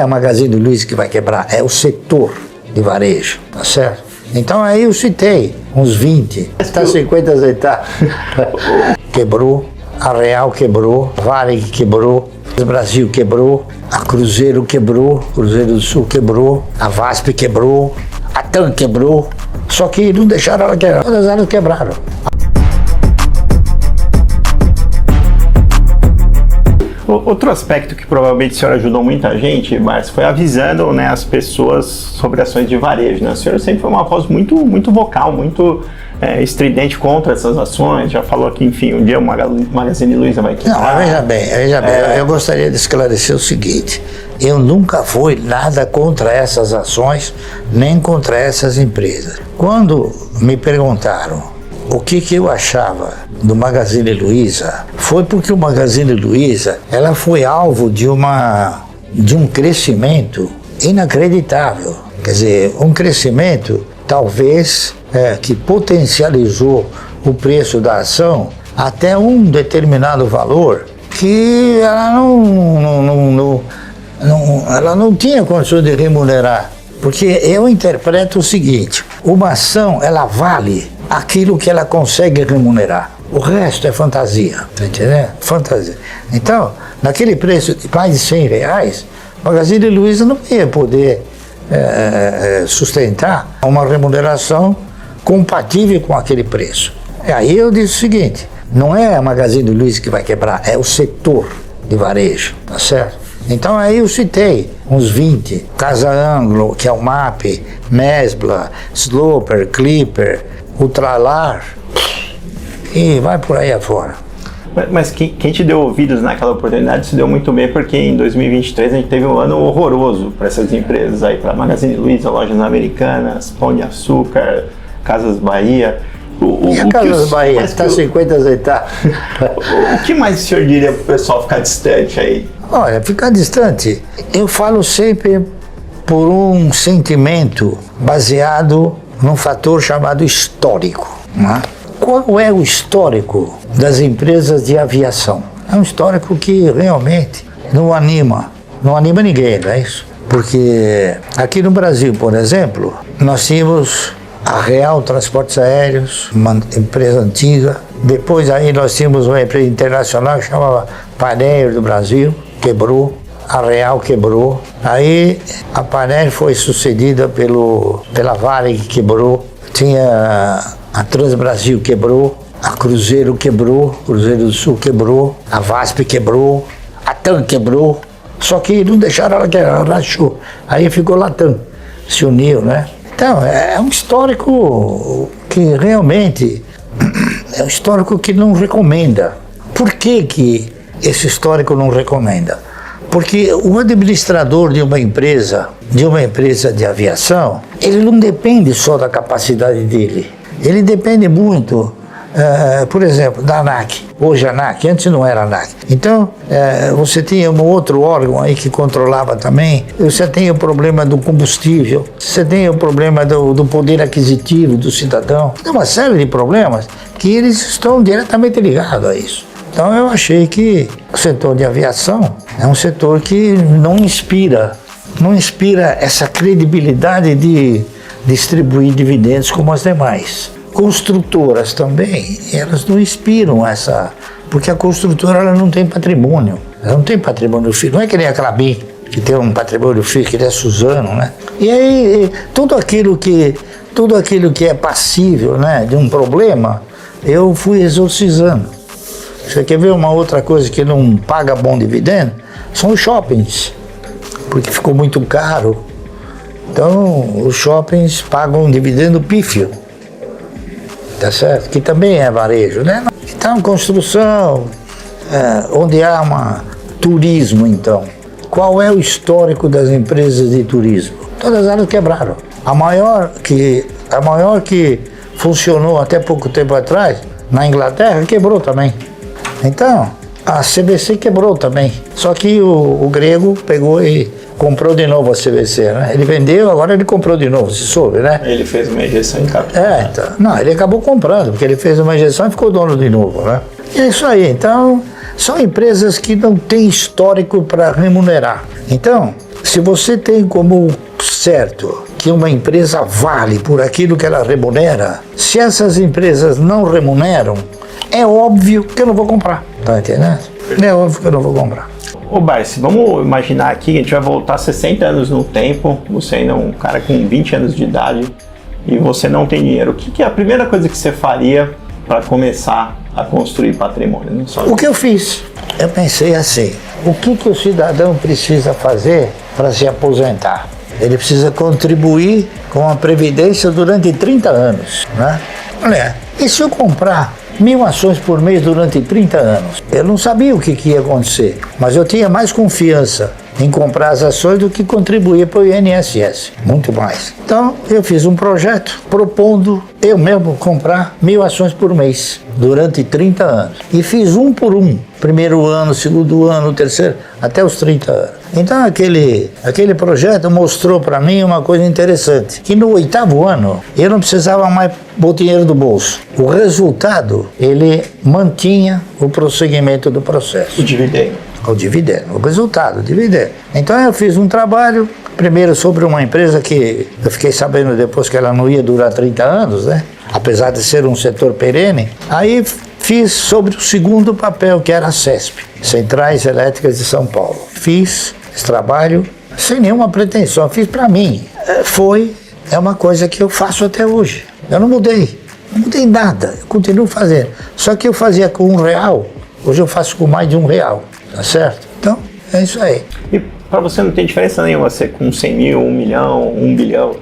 a Magazine Luiza que vai quebrar, é o setor de varejo, tá certo? Então aí eu citei uns 20, está 50 aceitar. Quebrou, a Real quebrou, a Varig quebrou, o Brasil quebrou, a Cruzeiro quebrou, Cruzeiro do Sul quebrou, a VASP quebrou, a TAM quebrou, só que não deixaram ela quebrar, todas elas quebraram. Outro aspecto que provavelmente o senhor ajudou muita gente, Márcio, foi avisando, né, as pessoas sobre ações de varejo, né? O senhor sempre foi uma voz muito vocal, muito estridente contra essas ações, já falou que, enfim, um dia o Magazine Luiza vai quebrar. Não, veja bem, eu gostaria de esclarecer o seguinte, eu nunca fui nada contra essas ações, nem contra essas empresas. Quando me perguntaram o que eu achava do Magazine Luiza, foi porque o Magazine Luiza, ela foi alvo de um crescimento inacreditável. Quer dizer, um crescimento talvez que potencializou o preço da ação até um determinado valor que ela não tinha condição de remunerar. Porque eu interpreto o seguinte, uma ação, ela vale aquilo que ela consegue remunerar. O resto é fantasia, tá entendendo? Fantasia. Então, naquele preço de mais de R$100, o Magazine Luiza não ia poder sustentar uma remuneração compatível com aquele preço. E aí eu disse o seguinte, não é a Magazine Luiza que vai quebrar, é o setor de varejo, tá certo? Então aí eu citei uns 20, Casa Anglo, que é o MAP, Mesbla, Sloper, Clipper, Ultralar, e vai por aí afora. Mas quem te deu ouvidos naquela oportunidade se deu muito bem, porque em 2023 a gente teve um ano horroroso para essas empresas aí, para Magazine Luiza, Lojas Americanas, Pão de Açúcar, Casas Bahia. E a Casas Bahia, está 50 aceitar. O que mais o senhor diria para o pessoal ficar distante aí? Olha, ficar distante, eu falo sempre por um sentimento baseado num fator chamado histórico. Né? Qual é o histórico das empresas de aviação? É um histórico que realmente não anima ninguém, não é isso? Porque aqui no Brasil, por exemplo, nós tínhamos a Real Transportes Aéreos, uma empresa antiga. Depois aí nós tínhamos uma empresa internacional que chamava Panair do Brasil, quebrou. A Real quebrou. Aí a Panair foi sucedida pela Varig, que quebrou. Tinha a Transbrasil quebrou. A Cruzeiro quebrou. Cruzeiro do Sul quebrou. A VASP quebrou. A TAM quebrou. Só que não deixaram ela quebrar, ela rachou. Aí ficou Latam, se uniu, né? Então, é um histórico que realmente é um histórico que não recomenda. Por que esse histórico não recomenda? Porque o administrador de uma empresa de aviação, ele não depende só da capacidade dele. Ele depende muito, por exemplo, da ANAC. Hoje a ANAC, antes não era a ANAC. Então, você tinha um outro órgão aí que controlava também. Você tem o problema do combustível, você tem o problema do poder aquisitivo do cidadão. Tem uma série de problemas que eles estão diretamente ligados a isso. Então eu achei que o setor de aviação é um setor que não inspira essa credibilidade de distribuir dividendos como as demais. Construtoras também, elas não inspiram essa, porque a construtora ela não tem patrimônio, ela não tem patrimônio fixo, não é que nem a Klabin, que tem um patrimônio fixo, que ele é Suzano, né? E aí, tudo aquilo que é passível, né, de um problema, eu fui exorcizando. Você quer ver uma outra coisa que não paga bom dividendo? São os shoppings, porque ficou muito caro. Então, os shoppings pagam um dividendo pífio, tá certo? Que também é varejo, né? Então, construção, onde há turismo, então. Qual é o histórico das empresas de turismo? Todas elas quebraram. A maior que funcionou até pouco tempo atrás, na Inglaterra, quebrou também. Então, a CVC quebrou também. Só que o grego pegou e comprou de novo a CVC, né? Ele vendeu, agora ele comprou de novo, se soube, né? Ele fez uma injeção em capital. Então, não, ele acabou comprando, porque ele fez uma injeção e ficou dono de novo, né? E é isso aí. Então, são empresas que não têm histórico para remunerar. Então, Se você tem como certo que uma empresa vale por aquilo que ela remunera, se essas empresas não remuneram, é óbvio que eu não vou comprar. Tá entendendo? É óbvio que eu não vou comprar. Ô Barsi, vamos imaginar aqui que a gente vai voltar 60 anos no tempo, você ainda é um cara com 20 anos de idade e você não tem dinheiro. O que é a primeira coisa que você faria para começar a construir patrimônio? O que eu fiz? Eu pensei assim, o que o cidadão precisa fazer para se aposentar? Ele precisa contribuir com a Previdência durante 30 anos, né? Olha, e se eu comprar 1.000 ações por mês durante 30 anos? Eu não sabia o que ia acontecer, mas eu tinha mais confiança em comprar as ações do que contribuir para o INSS, muito mais. Então, eu fiz um projeto propondo eu mesmo comprar 1.000 ações por mês durante 30 anos. E fiz um por um, primeiro ano, segundo ano, terceiro, até os 30 anos. Então, aquele projeto mostrou para mim uma coisa interessante, que no 8º ano, eu não precisava mais pôr dinheiro do bolso. O resultado, ele mantinha o prosseguimento do processo. O dividendo. O dividendo, o resultado, o dividendo. Então eu fiz um trabalho, primeiro sobre uma empresa que eu fiquei sabendo depois que ela não ia durar 30 anos, né? Apesar de ser um setor perene. Aí fiz sobre o segundo papel, que era a CESP, Centrais Elétricas de São Paulo. Fiz esse trabalho sem nenhuma pretensão, fiz para mim. É uma coisa que eu faço até hoje. Eu não mudei nada, eu continuo fazendo. Só que eu fazia com R$1, hoje eu faço com mais de R$1. Tá certo? Então, é isso aí. E para você não tem diferença nenhuma, você com 100 mil, 1 milhão, 1 bilhão,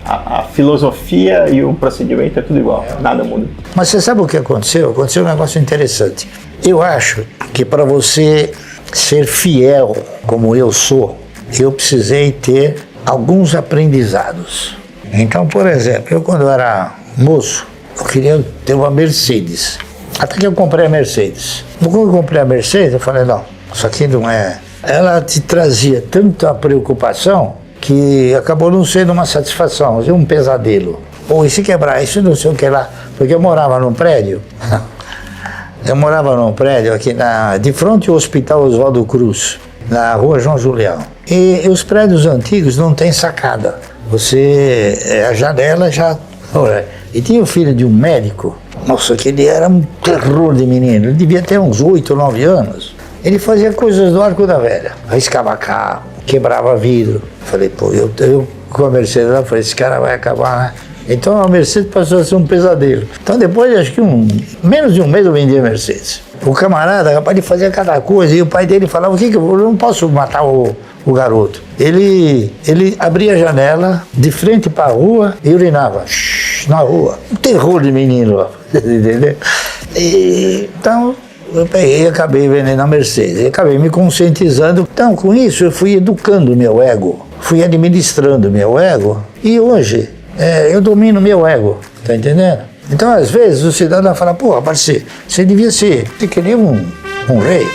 a filosofia e o procedimento é tudo igual, nada muda. Mas você sabe o que aconteceu? Aconteceu um negócio interessante. Eu acho que para você ser fiel, como eu sou, eu precisei ter alguns aprendizados. Então, por exemplo, eu quando era moço, eu queria ter uma Mercedes. Até que eu comprei a Mercedes. Quando eu comprei a Mercedes, eu falei, não, isso aqui não é... Ela te trazia tanta preocupação que acabou não sendo uma satisfação, mas um pesadelo. Ou e se quebrar, isso não sei o que lá. Porque eu morava num prédio. Eu morava num prédio aqui de frente ao Hospital Oswaldo Cruz, na rua João Julião. E os prédios antigos não tem sacada. A janela já... E tinha o filho de um médico. Nossa, que ele era um terror de menino. Ele devia ter uns 8, 9 anos. Ele fazia coisas do Arco da Velha. Riscava carro, quebrava vidro. Falei, pô, eu com a Mercedes, eu falei, esse cara vai acabar, né? Então a Mercedes passou a ser um pesadelo. Então depois, acho que menos de um mês eu vendi a Mercedes. O camarada, rapaz, ele fazia cada coisa. E o pai dele falava, eu não posso matar o garoto. Ele abria a janela de frente para a rua e urinava na rua. Um terror de menino, entendeu? Então eu peguei e acabei vendendo a Mercedes. E acabei me conscientizando. Então com isso eu fui educando o meu ego, fui administrando o meu ego e hoje eu domino o meu ego, tá entendendo? Então às vezes o cidadão fala, pô, Barsi, você devia ser que nem um rei.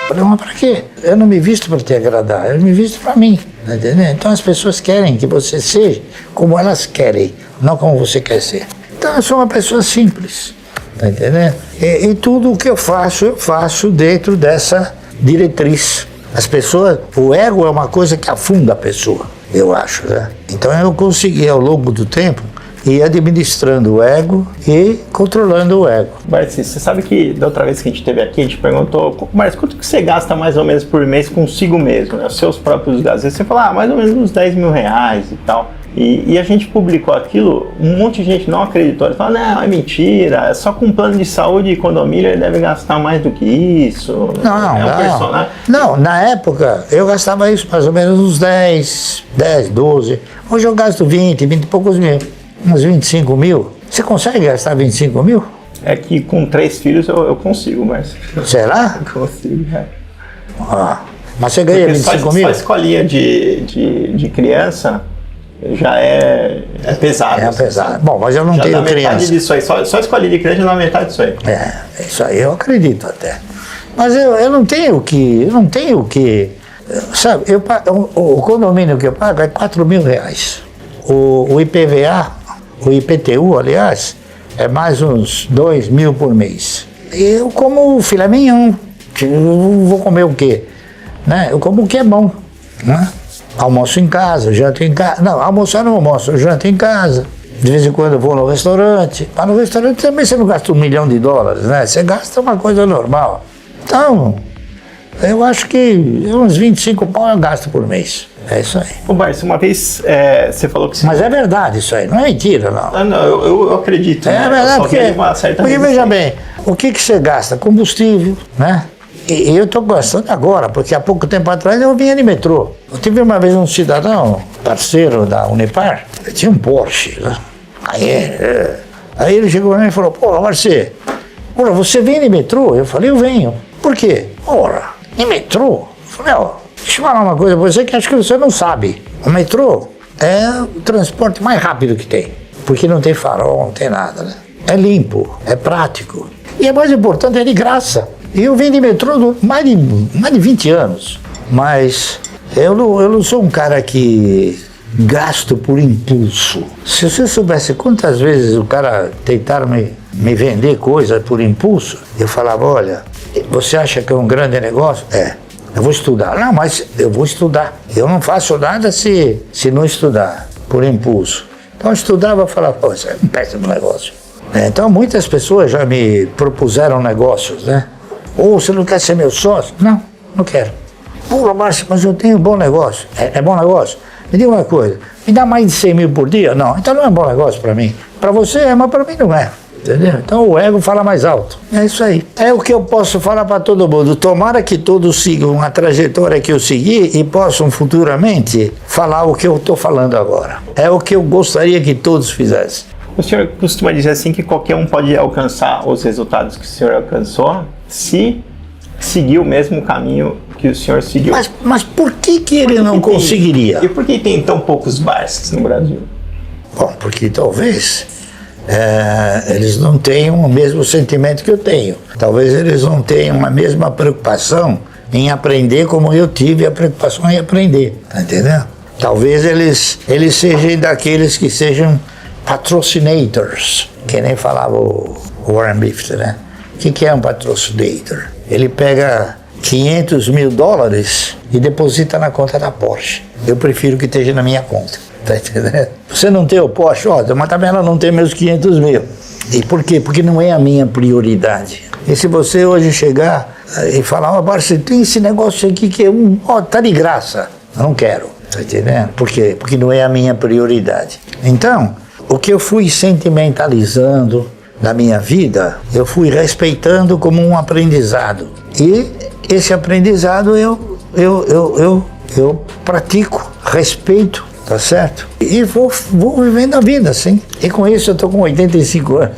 Eu falei, mas pra quê? Eu não me visto para te agradar, eu me visto para mim, tá entendendo? Então as pessoas querem que você seja como elas querem, não como você quer ser. Então eu sou uma pessoa simples, tá entendendo? E tudo o que eu faço dentro dessa diretriz. As pessoas, o ego é uma coisa que afunda a pessoa, eu acho, né? Então eu consegui ao longo do tempo ir administrando o ego e controlando o ego. Barsi, você sabe que da outra vez que a gente esteve aqui, a gente perguntou, Barsi, quanto que você gasta mais ou menos por mês consigo mesmo, né? Os seus próprios gastos? Você falou, mais ou menos uns 10 mil reais e tal. E a gente publicou aquilo, um monte de gente não acreditou. Ele falou, não, é mentira, é só com plano de saúde e condomínio ele deve gastar mais do que isso. Não, na época eu gastava isso mais ou menos uns 10, 12. Hoje eu gasto 20 e poucos mil. Uns 25 mil. Você consegue gastar 25 mil? É que com 3 filhos eu consigo, mas... Será? Consigo, é. Mas você ganha 25 mil? Só escolinha de criança já é pesado. É pesado. Bom, mas eu não tenho criança. Metade disso aí, só escolinha de criança já dá metade disso aí. Isso aí eu acredito até. Mas eu não tenho que... Sabe, o condomínio que eu pago é 4 mil reais. O IPVA, o IPTU, aliás, é mais uns 2 mil por mês. Eu como filé mignon, eu vou comer o quê? né? Eu como o que é bom, né? Almoço em casa, janto em casa. Não, almoçar não almoço, eu janto em casa. De vez em quando eu vou no restaurante. Mas no restaurante também você não gasta $1 milhão, né? Você gasta uma coisa normal. Então, eu acho que uns 25 pau eu gasto por mês. É isso aí. Ô, Márcio, uma vez você falou que... Mas é verdade isso aí, não é mentira, não. Ah, não, eu acredito. É verdade, porque veja bem, o que você gasta? Combustível, né? E eu estou gastando agora, porque há pouco tempo atrás eu vinha de metrô. Eu tive uma vez um cidadão, parceiro da Unipar, ele tinha um Porsche, né? Aí ele chegou para mim e falou, pô, Marcelo, você vem de metrô? Eu falei, eu venho. Por quê? Ora, de metrô? Eu falei, ó, deixa eu falar uma coisa pra você que acho que você não sabe. O metrô é o transporte mais rápido que tem, porque não tem farol, não tem nada, né? É limpo, é prático. E é mais importante, é de graça. E eu vim de metrô mais de 20 anos. Mas eu não sou um cara que gasto por impulso. Se você soubesse quantas vezes o cara tentaram me vender coisa por impulso, eu falava, olha, você acha que é um grande negócio? É. Eu vou estudar. Não, mas eu vou estudar. Eu não faço nada se não estudar, por impulso. Então eu estudava e falava, pô, isso é um péssimo negócio. Então muitas pessoas já me propuseram negócios, né? Ou você não quer ser meu sócio? Não, não quero. Pô, Márcio, mas eu tenho um bom negócio. É bom negócio? Me diga uma coisa, me dá mais de 100 mil por dia? Não, então não é um bom negócio para mim. Para você é, mas para mim não é. Entendeu? Então o ego fala mais alto. É isso aí. É o que eu posso falar para todo mundo. Tomara que todos sigam a trajetória que eu segui e possam futuramente falar o que eu estou falando agora. É o que eu gostaria que todos fizessem. O senhor costuma dizer assim que qualquer um pode alcançar os resultados que o senhor alcançou se seguir o mesmo caminho que o senhor seguiu. Mas por que ele não conseguiria? E por que tem tão poucos Barças no Brasil? Bom, porque talvez eles não tenham o mesmo sentimento que eu tenho. Talvez eles não tenham a mesma preocupação em aprender como eu tive a preocupação em aprender. Tá entendendo? Talvez eles sejam daqueles que sejam patrocinators, que nem falava o Warren Buffett, né? O que é um patrocinator? Ele pega $500 mil e deposita na conta da Porsche. Eu prefiro que esteja na minha conta, tá entendendo? Você não tem o Porsche, mas também ela não tem meus 500 mil. E por quê? Porque não é a minha prioridade. E se você hoje chegar e falar, Porsche, tem esse negócio aqui que é tá de graça. Eu não quero, tá entendendo? Por quê? Porque não é a minha prioridade. Então, o que eu fui sentimentalizando na minha vida, eu fui respeitando como um aprendizado. E esse aprendizado eu pratico, respeito, tá certo? E vou vivendo a vida, assim. E com isso eu tô com 85 anos.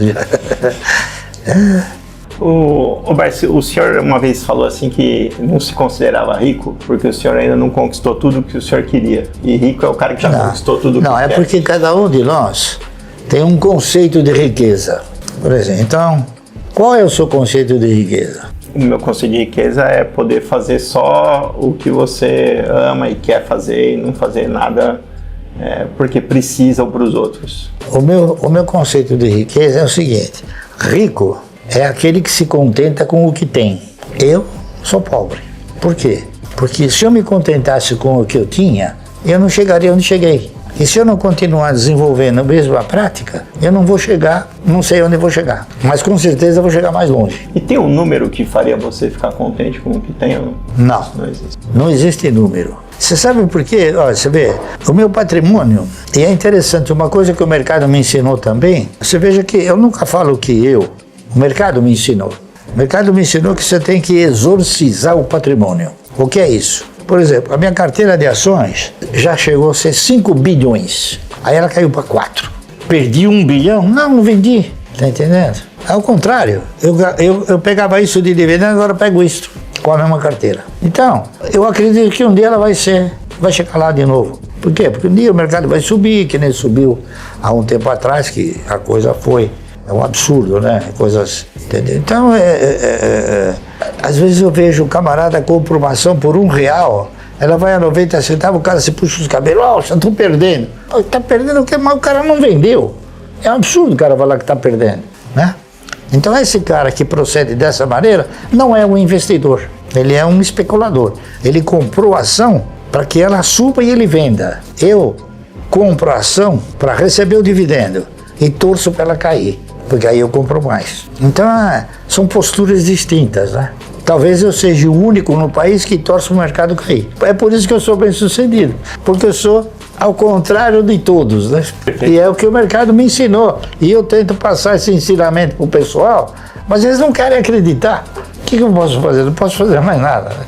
O senhor uma vez falou assim que não se considerava rico porque o senhor ainda não conquistou tudo que o senhor queria. E rico é o cara que já conquistou tudo que quer. Não, é porque cada um de nós tem um conceito de riqueza. Por exemplo, então, qual é o seu conceito de riqueza? O meu conceito de riqueza é poder fazer só o que você ama e quer fazer e não fazer nada porque precisa ou para os outros. O meu conceito de riqueza é o seguinte: rico é aquele que se contenta com o que tem. Eu sou pobre. Por quê? Porque se eu me contentasse com o que eu tinha, eu não chegaria onde cheguei. E se eu não continuar desenvolvendo a mesma prática, eu não vou chegar, não sei onde eu vou chegar. Mas com certeza eu vou chegar mais longe. E tem um número que faria você ficar contente com o que tem ou não? Não. Não existe. Não existe número. Você sabe por quê? Olha, você vê, o meu patrimônio, e é interessante, uma coisa que o mercado me ensinou também, você veja que eu nunca falo que o mercado me ensinou. O mercado me ensinou que você tem que exorcizar o patrimônio. O que é isso? Por exemplo, a minha carteira de ações já chegou a ser 5 bilhões. Aí ela caiu para 4. Perdi 1 bilhão? Não vendi. Tá entendendo? Ao contrário, eu pegava isso de dividendo, agora eu pego isso com a mesma carteira. Então, eu acredito que um dia ela vai chegar lá de novo. Por quê? Porque um dia o mercado vai subir, que nem subiu há um tempo atrás, que a coisa foi... É um absurdo, né? Coisas... Entendeu? Então, às vezes eu vejo o camarada compra uma ação por R$1, ela vai a 90 centavos, o cara se puxa os cabelos, eu estou perdendo. Está perdendo o que? Mas o cara não vendeu. É um absurdo o cara falar que está perdendo, né? Então esse cara que procede dessa maneira não é um investidor. Ele é um especulador. Ele comprou a ação para que ela suba e ele venda. Eu compro a ação para receber o dividendo e torço para ela cair, porque aí eu compro mais. Então, são posturas distintas, né? Talvez eu seja o único no país que torce o mercado cair. É por isso que eu sou bem sucedido, porque eu sou ao contrário de todos, né? E é o que o mercado me ensinou. E eu tento passar esse ensinamento para o pessoal, mas eles não querem acreditar. O que eu posso fazer? Não posso fazer mais nada, né?